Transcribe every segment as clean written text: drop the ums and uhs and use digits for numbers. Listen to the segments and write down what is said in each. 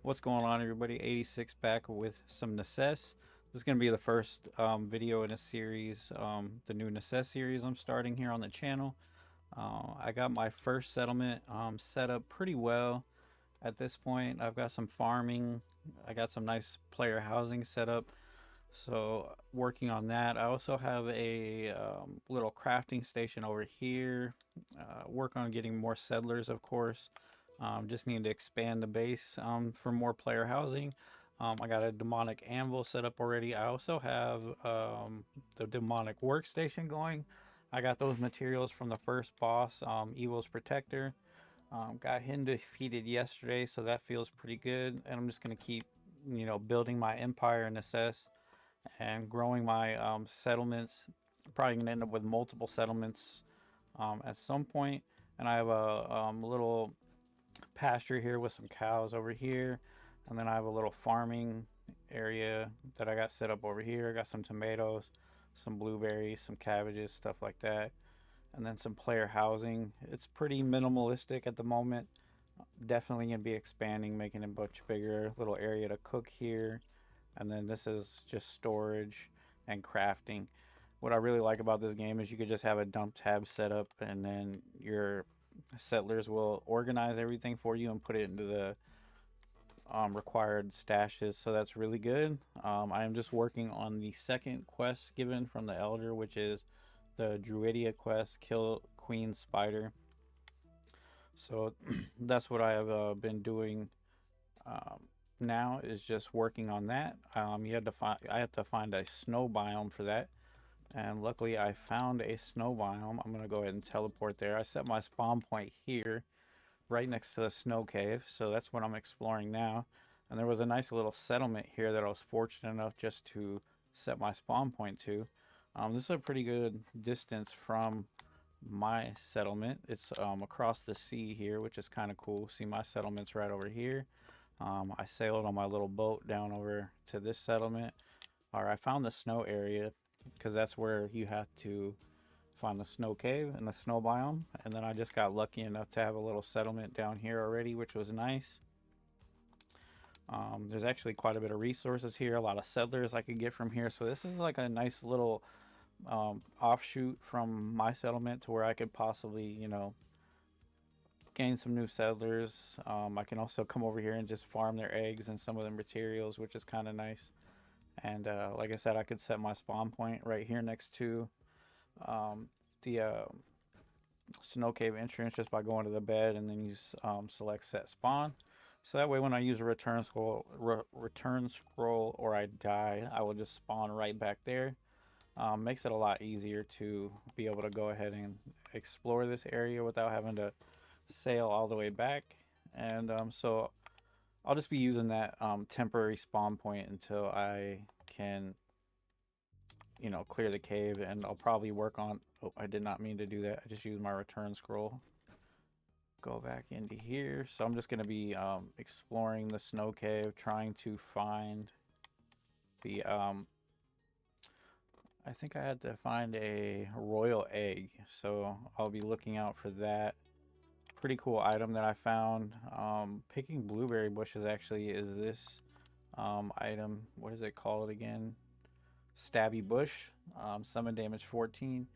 What's going on, everybody? 86 back with some Necesse. This is going to be the first video in a series, the new Necesse series I'm starting here on the channel. I got my first settlement set up pretty well at this point. I've got some farming. I got some nice player housing set up. So working on that. I also have a little crafting station over here. Work on getting more settlers, of course. Just need to expand the base for more player housing. I got a demonic anvil set up already. I also have the demonic workstation going. I got those materials from the first boss, Evil's Protector. Got him defeated yesterday, so that feels pretty good. And I'm just gonna keep, building my empire in Necesse and growing my settlements. Probably gonna end up with multiple settlements at some point. And I have a little pasture here with some cows over here, and then I have a little farming area that I got set up over here. I got some tomatoes, some blueberries, some cabbages, stuff like that, and then some player housing. It's pretty minimalistic at the moment. Definitely gonna be expanding, making it much bigger. Little area to cook here, and then this is just storage and crafting. What I really like about this game is you could just have a dump tab set up, and then your settlers will organize everything for you and put it into the required stashes. So that's really good. I am just working on the second quest given from the elder, which is the Druidia quest, kill Queen Spider. So that's what I have been doing now, is just working on that. I had to find a snow biome for that, and luckily I found a snow biome. I'm gonna go ahead and teleport there. I set my spawn point here right next to the snow cave, so that's what I'm exploring now. And there was a nice little settlement here that I was fortunate enough just to set my spawn point to. This is a pretty good distance from my settlement. It's across the sea here, which is kind of cool. See, my settlement's right over here. I sailed on my little boat down over to this settlement. Or I found the snow area, because that's where you have to find the snow cave and the snow biome. And then I just got lucky enough to have a little settlement down here already, which was nice. There's actually quite a bit of resources here, a lot of settlers I could get from here. So this is like a nice little offshoot from my settlement to where I could possibly, gain some new settlers. I can also come over here and just farm their eggs and some of the materials, which is kind of nice. And like I said, I could set my spawn point right here next to the snow cave entrance just by going to the bed, and then you select set spawn. So that way when I use a return scroll or I die, I will just spawn right back there. Makes it a lot easier to be able to go ahead and explore this area without having to sail all the way back. And so I'll just be using that temporary spawn point until I can, clear the cave. And I'll probably work on, oh, I did not mean to do that. I just used my return scroll. Go back into here. So I'm just going to be exploring the snow cave, trying to find the I think I had to find a royal egg, so I'll be looking out for that. Pretty cool item that I found. Picking blueberry bushes actually is this item. What is it called again? Stabby bush. Summon damage 14.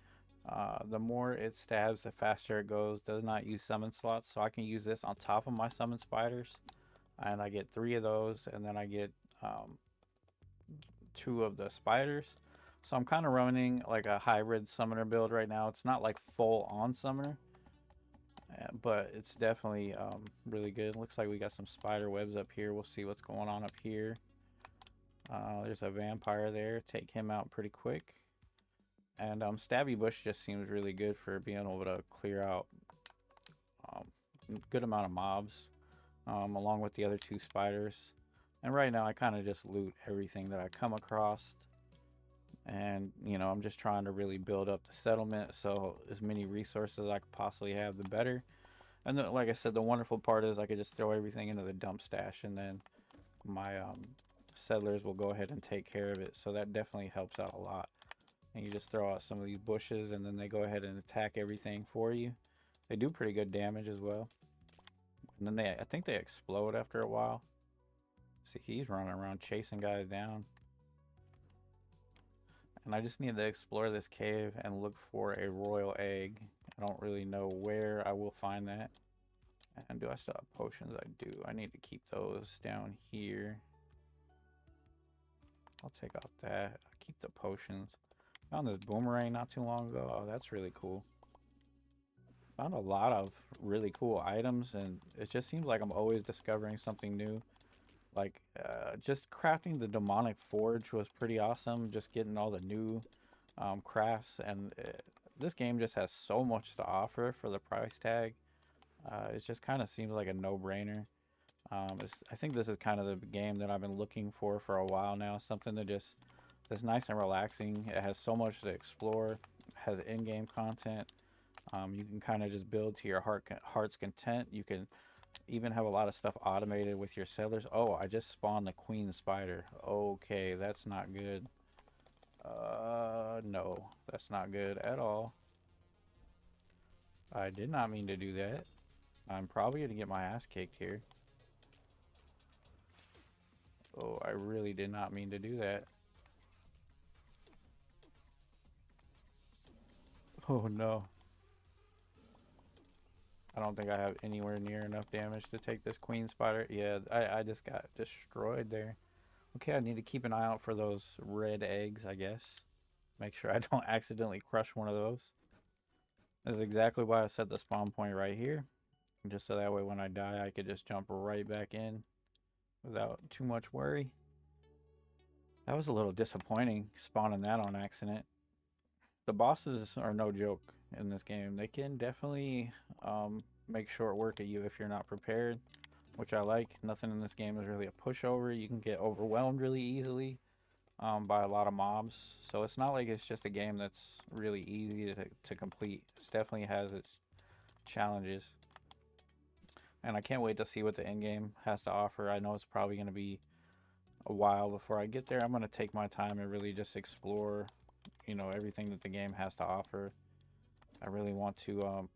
The more it stabs, the faster it goes. Does not use summon slots, so I can use this on top of my summon spiders. And I get 3 of those, and then I get 2 of the spiders. So I'm kind of running like a hybrid summoner build right now. It's not like full on summoner, but it's definitely really good. Looks like we got some spider webs up here. We'll see what's going on up here. There's a vampire there. Take him out pretty quick. And Stabby Bush just seems really good for being able to clear out a good amount of mobs, along with the other 2 spiders. And right now I kind of just loot everything that I come across. And I'm just trying to really build up the settlement, so as many resources as I could possibly have, the better. And then, like I said, the wonderful part is I could just throw everything into the dump stash, and then my settlers will go ahead and take care of it. So that definitely helps out a lot. And you just throw out some of these bushes, and then they go ahead and attack everything for you. They do pretty good damage as well. And then I think they explode after a while. See, he's running around chasing guys down. And I just need to explore this cave and look for a royal egg. I don't really know where I will find that. And do I still have potions? I do. I need to keep those down here. I'll take off that. I'll keep the potions. Found this boomerang not too long ago. Oh, that's really cool. Found a lot of really cool items, and it just seems like I'm always discovering something new. Like, just crafting the demonic forge was pretty awesome. Just getting all the new crafts, and this game just has so much to offer for the price tag. It just kind of seems like a no-brainer. I think this is kind of the game that I've been looking for a while now. Something that just is nice and relaxing. It has so much to explore. It has in-game content. You can kind of just build to your heart's content. You can even have a lot of stuff automated with your settlers. Oh, I just spawned the queen spider. Okay, that's not good. No, that's not good at all. I did not mean to do that. I'm probably gonna get my ass kicked here. Oh, I really did not mean to do that. Oh no. I don't think I have anywhere near enough damage to take this queen spider. Yeah, I just got destroyed there. Okay, I need to keep an eye out for those red eggs, I guess. Make sure I don't accidentally crush one of those. This is exactly why I set the spawn point right here. Just so that way when I die, I could just jump right back in without too much worry. That was a little disappointing, spawning that on accident. The bosses are no joke in this game. They can definitely make short work of you if you're not prepared, which I like. Nothing in this game is really a pushover. You can get overwhelmed really easily by a lot of mobs. So it's not like it's just a game that's really easy to complete. It definitely has its challenges. And I can't wait to see what the end game has to offer. I know it's probably going to be a while before I get there. I'm going to take my time and really just explore, you know, everything that the game has to offer. I really want to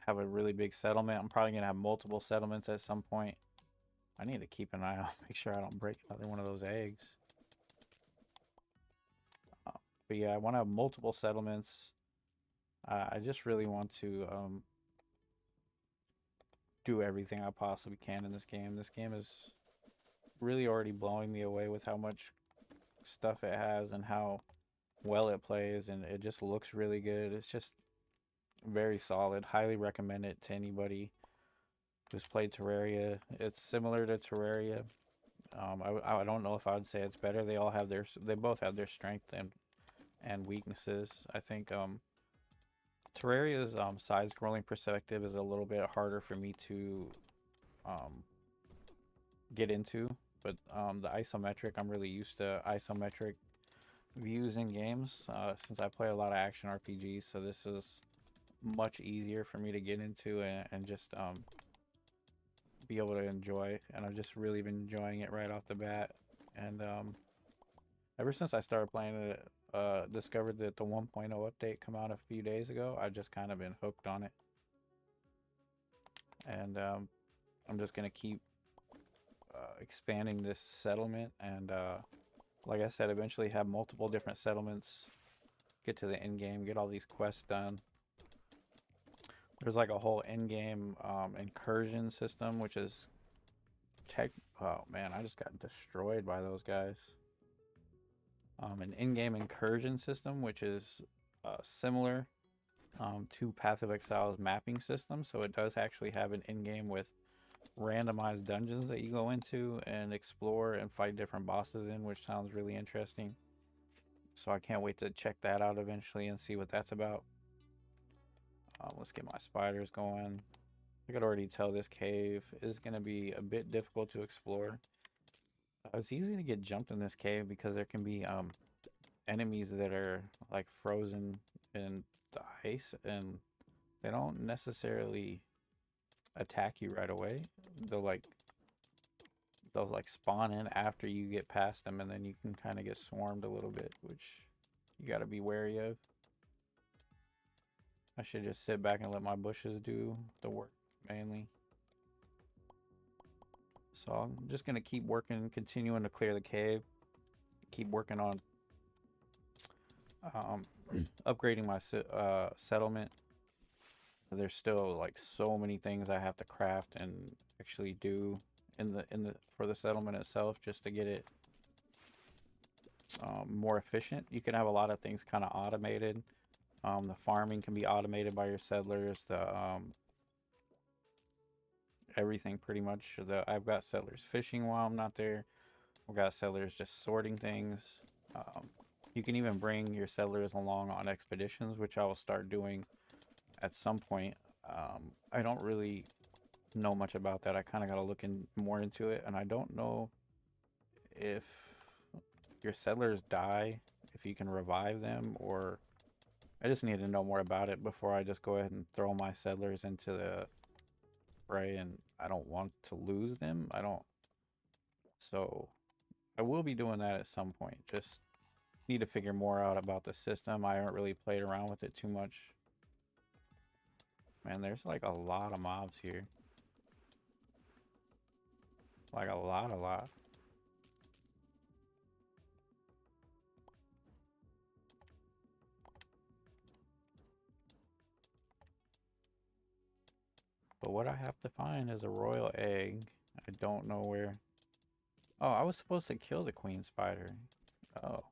have a really big settlement. I'm probably going to have multiple settlements at some point. I need to keep an eye out, make sure I don't break another one of those eggs. But yeah, I want to have multiple settlements. I just really want to do everything I possibly can in this game. This game is really already blowing me away with how much stuff it has and how well it plays, and it just looks really good. It's just very solid. Highly recommend it to anybody who's played Terraria. It's similar to Terraria. I don't know if I would say it's better. They both have their strength and weaknesses. I think Terraria's side-scrolling perspective is a little bit harder for me to um, get into, but the isometric, I'm really used to isometric views in games since I play a lot of action RPGs, so this is much easier for me to get into and just be able to enjoy, and I've just really been enjoying it right off the bat. And ever since I started playing it, discovered that the 1.0 update come out a few days ago, I've just kind of been hooked on it. And I'm just gonna keep expanding this settlement, and like I said, eventually have multiple different settlements, get to the end game, get all these quests done. There's like a whole end game incursion system, which is oh man, I just got destroyed by those guys. An in-game incursion system, which is similar to Path of Exile's mapping system. So it does actually have an in-game with randomized dungeons that you go into and explore and fight different bosses in, which sounds really interesting. So I can't wait to check that out eventually and see what that's about. Let's get my spiders going. I could already tell this cave is going to be a bit difficult to explore. It's easy to get jumped in this cave because there can be enemies that are like frozen in the ice, and they don't necessarily attack you right away. They'll like spawn in after you get past them, and then you can kind of get swarmed a little bit, which you got to be wary of. I should just sit back and let my bushes do the work mainly. So I'm just gonna keep working, continuing to clear the cave, keep working on um, upgrading my settlement. There's still like so many things I have to craft and actually do in the for the settlement itself just to get it more efficient. You can have a lot of things kind of automated. The farming can be automated by your settlers. Everything pretty much. I've got settlers fishing while I'm not there. I've got settlers just sorting things. Um, you can even bring your settlers along on expeditions, which I will start doing at some point. I don't really know much about that. I kind of got to look more into it, and I don't know if your settlers die, if you can revive them, or I just need to know more about it before I just go ahead and throw my settlers into the fray, and I don't want to lose them. I don't, so I will be doing that at some point. Just need to figure more out about the system. I haven't really played around with it too much. Man, there's like a lot of mobs here. Like a lot. But what I have to find is a royal egg. I don't know where. Oh, I was supposed to kill the queen spider. Oh.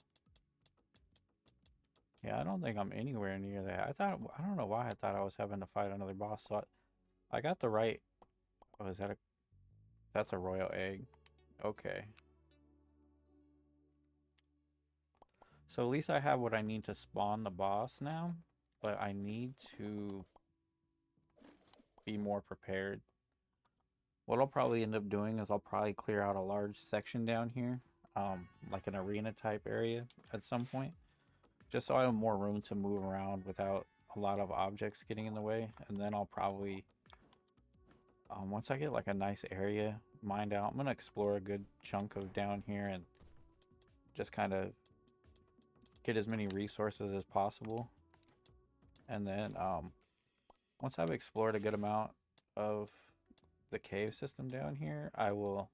Yeah, I don't think I'm anywhere near that. I don't know why I thought I was having to fight another boss. So I got the right. Oh, that's a royal egg. Okay. So at least I have what I need to spawn the boss now. But I need to be more prepared. What I'll probably end up doing is I'll probably clear out a large section down here, like an arena type area at some point, just so I have more room to move around without a lot of objects getting in the way. And then I'll probably, once I get like a nice area mined out, I'm gonna explore a good chunk of down here and just kind of get as many resources as possible. And then once I've explored a good amount of the cave system down here, I will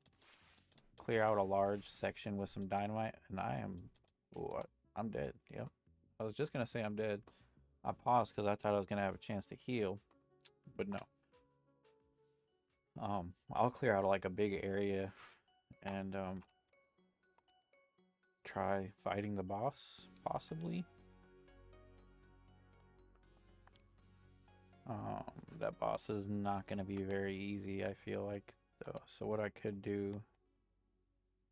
clear out a large section with some dynamite, and I'm dead. Yep. I was just gonna say I'm dead. I paused because I thought I was gonna have a chance to heal, but no. I'll clear out like a big area and try fighting the boss, possibly. That boss is not gonna be very easy, I feel like, though. So what I could do,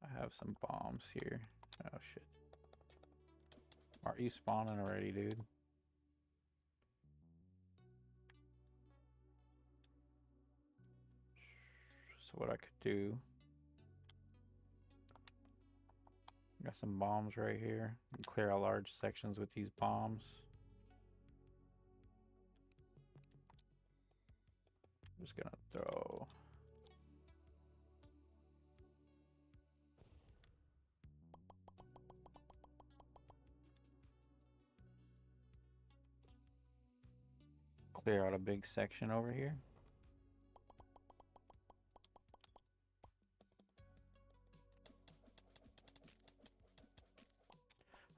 I have some bombs here. Oh shit. Are you spawning already, dude? So what I could do, got some bombs right here. Clear out large sections with these bombs. I'm just gonna throw. Clear out a big section over here.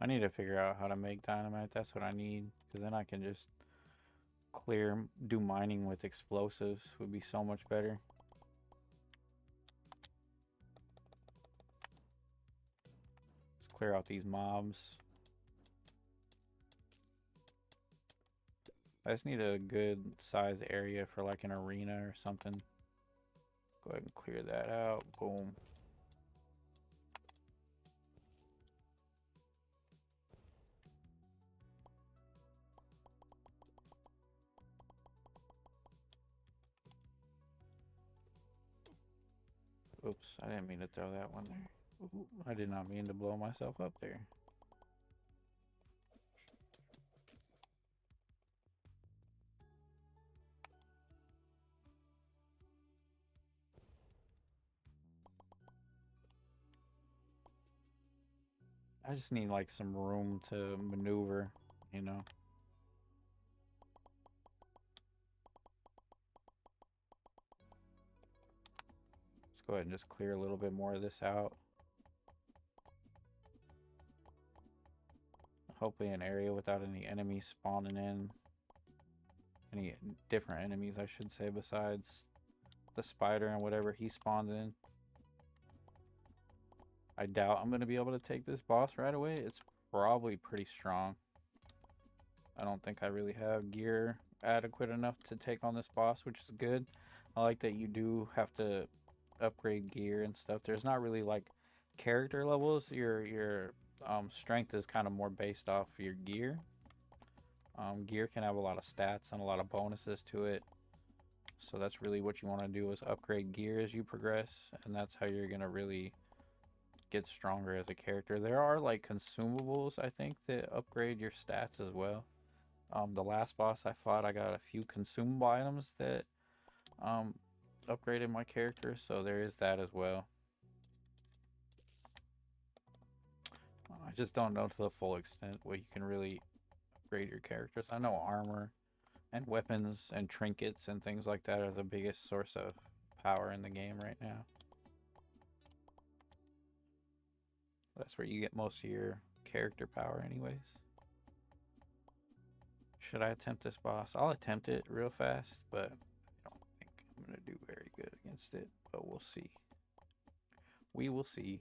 I need to figure out how to make dynamite. That's what I need, because then I can just do mining with explosives would be so much better. Let's clear out these mobs. I just need a good size area for like an arena or something. Go ahead and clear that out. Boom. Oops, I didn't mean to throw that one there. Ooh, I did not mean to blow myself up there. I just need like some room to maneuver, you know. Let's go ahead and just clear a little bit more of this out. Hopefully an area without any enemies spawning in. Any different enemies, I should say, besides the spider and whatever he spawns in. I doubt I'm going to be able to take this boss right away. It's probably pretty strong. I don't think I really have gear adequate enough to take on this boss, which is good. I like that you do have to upgrade gear and stuff. There's not really like character levels. Your strength is kind of more based off your gear. Gear can have a lot of stats and a lot of bonuses to it. So that's really what you want to do, is upgrade gear as you progress, and that's how you're going to really get stronger as a character. There are like consumables, I think, that upgrade your stats as well. The last boss I fought, I got a few consumable items that upgraded my character, so there is that as well. I just don't know to the full extent what you can really upgrade your characters. I know armor and weapons and trinkets and things like that are the biggest source of power in the game right now. That's where you get most of your character power anyways. Should I attempt this boss? I'll attempt it real fast, but I don't think I'm going to do very good against it, but we'll see. We will see.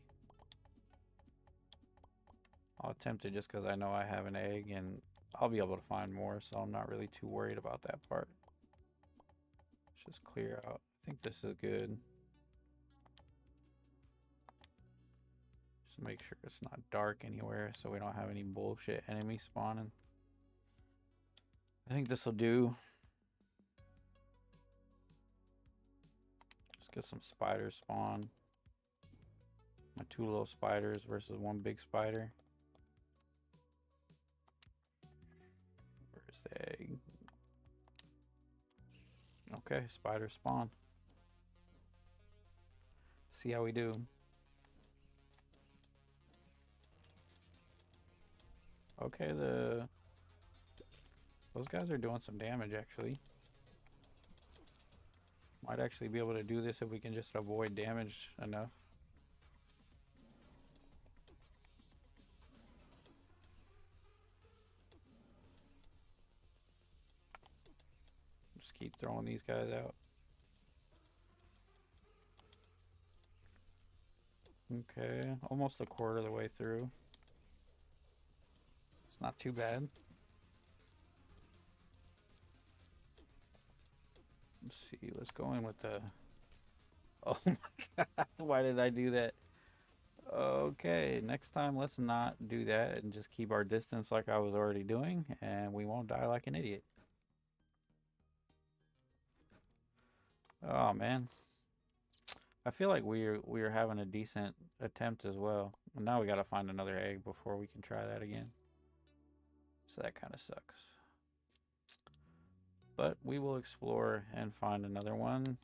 I'll attempt it just because I know I have an egg and I'll be able to find more, so I'm not really too worried about that part. Let's just clear out. I think this is good. Just make sure it's not dark anywhere so we don't have any bullshit enemies spawning. I think this will do. Just get some spiders spawn. My 2 little spiders versus 1 big spider. Where's the egg? Okay, spider spawn. See how we do. Okay, those guys are doing some damage actually. Might actually be able to do this if we can just avoid damage enough. Just keep throwing these guys out. Okay, almost a quarter of the way through. It's not too bad. Let's see, let's go in with the... Oh my god, why did I do that? Okay, next time let's not do that and just keep our distance like I was already doing, and we won't die like an idiot. Oh man. I feel like we're having a decent attempt as well. Now we gotta find another egg before we can try that again. So that kind of sucks. But we will explore and find another one.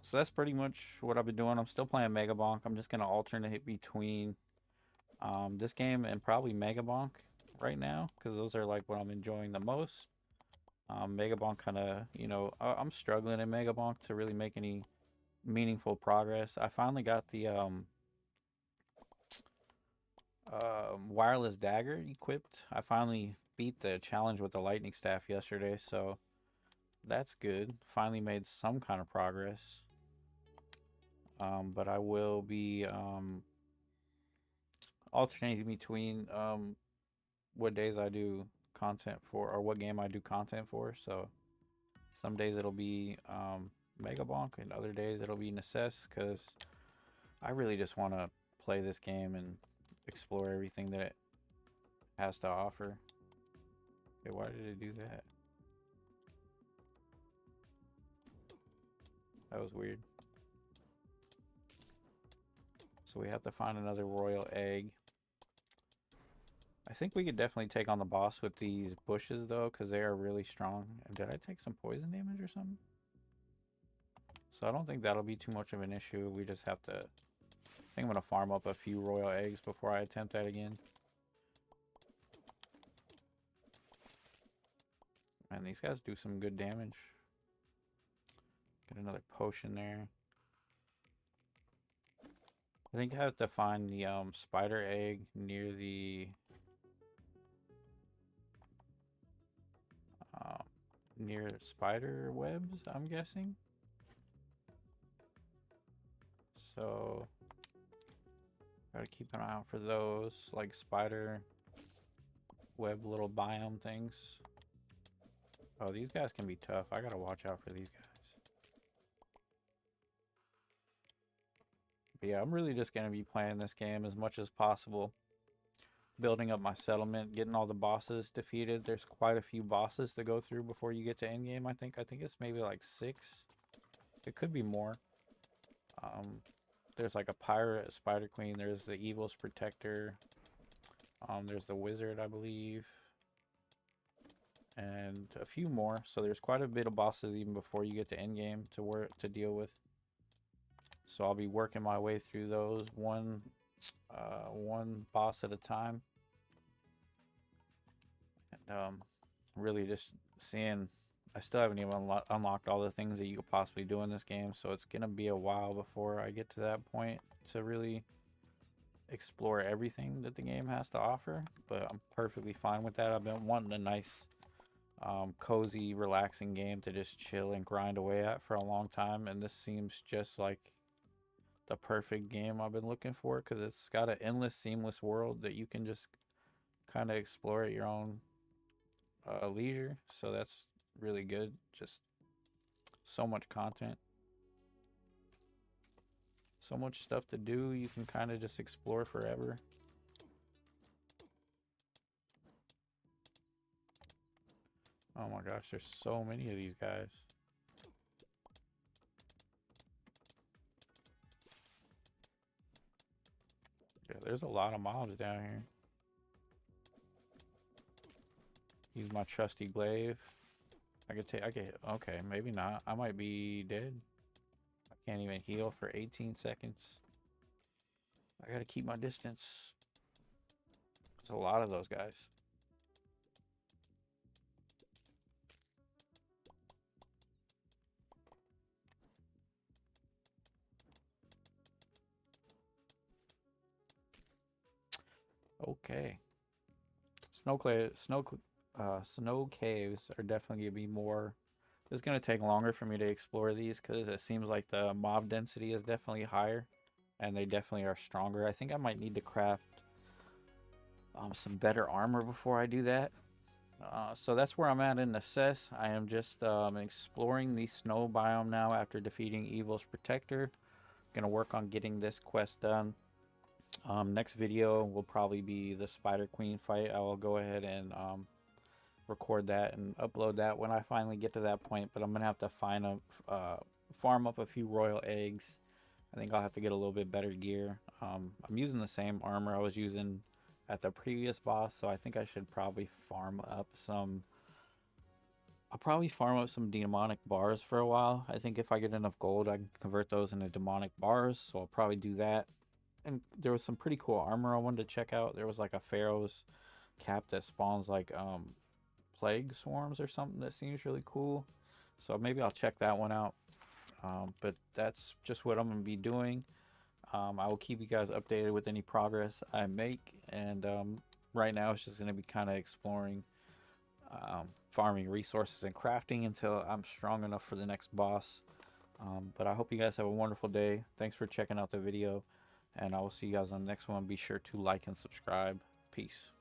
So that's pretty much what I've been doing. I'm still playing Mega Bonk. I'm just gonna alternate between this game and probably Mega Bonk right now, because those are like what I'm enjoying the most. Mega Bonk kind of, you know, I'm struggling in Mega Bonk to really make any meaningful progress. I finally got the wireless dagger equipped. I finally beat the challenge with the lightning staff yesterday, so that's good. Finally made some kind of progress. But I will be alternating between what days I do content for, or what game I do content for. So some days it'll be Mega Bonk, and other days it'll be Necesse, because I really just want to play this game and explore everything that it has to offer. Okay, why did it do that? That was weird. So we have to find another royal egg. I think we could definitely take on the boss with these bushes though, because they are really strong. And did I take some poison damage or something? So I don't think that'll be too much of an issue. We just have to... I think I'm going to farm up a few royal eggs before I attempt that again. Man, these guys do some good damage. Get another potion there. I think I have to find the spider egg near the uh, near spider webs, I'm guessing. So gotta keep an eye out for those, like spider web little biome things. Oh, these guys can be tough. I gotta watch out for these guys. But yeah, I'm really just gonna be playing this game as much as possible. Building up my settlement, getting all the bosses defeated. There's quite a few bosses to go through before you get to endgame, I think. I think it's maybe like 6. It could be more. There's like a pirate, a spider queen, there's the evil's protector, there's the wizard, I believe, and a few more. So there's quite a bit of bosses even before you get to endgame to deal with. So I'll be working my way through those one boss at a time, and really just seeing. I still haven't even unlocked all the things that you could possibly do in this game, so it's gonna be a while before I get to that point to really explore everything that the game has to offer. But I'm perfectly fine with that. I've been wanting a nice, cozy, relaxing game to just chill and grind away at for a long time, and this seems just like the perfect game I've been looking for because it's got an endless, seamless world that you can just kind of explore at your own leisure. So that's really good. Just so much content, so much stuff to do. You can kind of just explore forever. Oh my gosh, there's so many of these guys. Yeah, there's a lot of mobs down here. Use my trusty glaive. Okay, maybe not. I might be dead. I can't even heal for 18 seconds. I gotta keep my distance. There's a lot of those guys. Okay. Snow caves are definitely gonna be more. It's gonna take longer for me to explore these because it seems like the mob density is definitely higher, and they definitely are stronger. I think I might need to craft some better armor before I do that. So that's where I'm at in Necesse. I am just exploring the snow biome now after defeating Evil's Protector. Gonna work on getting this quest done. Next video will probably be the Spider Queen fight. I will go ahead and record that and upload that when I finally get to that point. But I'm gonna have to farm up a few royal eggs. I think I'll have to get a little bit better gear. I'm using the same armor I was using at the previous boss, so I think I should probably farm up some. I'll probably farm up some demonic bars for a while. I think if I get enough gold, I can convert those into demonic bars, so I'll probably do that. And there was some pretty cool armor I wanted to check out. There was like a Pharaoh's cap that spawns like plague swarms or something that seems really cool. So maybe I'll check that one out. But that's just what I'm going to be doing. I will keep you guys updated with any progress I make. And right now it's just going to be kind of exploring farming resources and crafting until I'm strong enough for the next boss. But I hope you guys have a wonderful day. Thanks for checking out the video. And I will see you guys on the next one. Be sure to like and subscribe. Peace.